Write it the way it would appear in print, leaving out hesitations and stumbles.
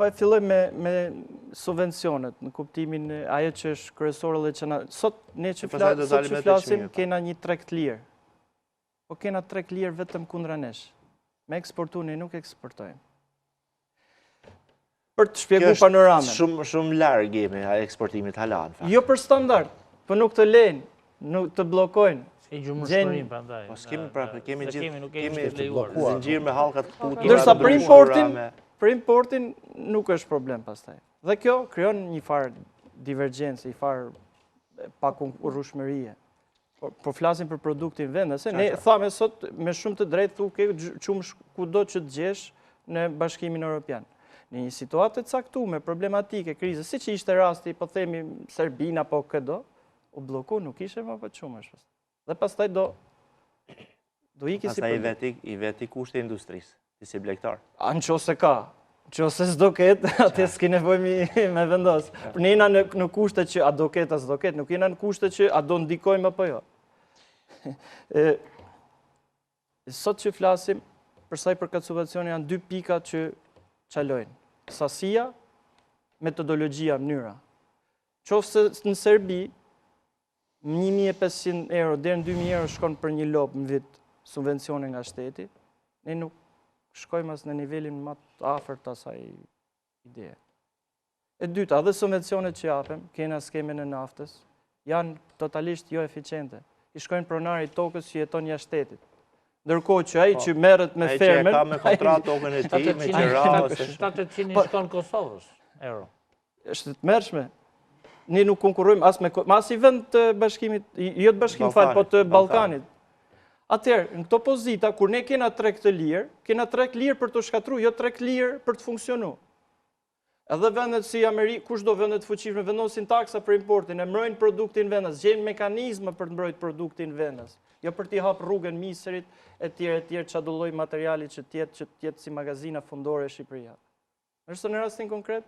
Po e filloj me subvencionet, në kuptimin ajo që është kryesore dhe që na... Sot që flasim, kena një treg lirë. Po kena treg lirë vetëm kundra nesh. Me eksportu ne nuk eksportojmë. Për të shpjegu panoramën. Shumë larg jemi a eksportimit halan. Jo për standard, po nuk të lejnë, nuk të blokojnë. E gjumërshmërim, prandaj. Po kemi zinxhir me hallkat këtu. Ndërsa për importin nuk është problem pastaj. Dhe kjo krijon një farë divergjencë, një farë pa konkurrueshmërie. Po flasim për produktin vendase, ne thamë sot me shumë të drejtë thu ke qumë kudo që të gjesh në Bashkimin Evropian. Në një situatë të caktuar, problematike, krize, siç ishte rasti, po themi Serbina apo këdo, u blloku, nuk ishte më pa çumësh. Dhe pastaj do iki si problem. Pastaj i veti kushti i industrisë, si blegtar. Nëse ka, nëse s'do ketë, atë s'ki nevojë me vendos. Ne jena në kushte që a do ketë, as do ketë, nuk jena në kushte që a do ndikojmë apo jo. Sot që flasim, përsa i përkat subvencione janë 2 pika që qalojnë. Sasia, metodologjia, mënyra. Qofse në Serbi, 1.500 euro, deri në 2.000 euro shkon për një lop në vit subvencione nga shteti, ne nuk shkojmë as në nivelin më të afërt asaj ideje. E dyta, dhe subvencionet që japem, kena skemen e naftës, janë totalisht jo eficiente. I shkojnë pronari tokës që jeton jashtë shtetit. Ndërkohë që ai që merret me fermer, ai që ka me kontratë tokën e tij, me qira ose 700 i shkon Kosovës euro. Është të mërshme. Ne nuk konkurrojmë as i vend të bashkimit, jo të bashkimit fal, po të Ballkanit. Atëherë, në këto pozita, kur ne kena treg të lirë, kena treg lirë për të shkatruar, jo treg lirë për të funksionuar. Edhe vendet si Amerikë, kushdo vendet fuqishme vendosin taksa për importin, e mbrojnë produktin vendas, gjejnë mekanizma për të mbrojtur produktin vendas, jo për t'i hap rrugën misrit etj çdo lloj materiali që të jetë si magazina fundore e Shqipërisë. Është në rastin konkret?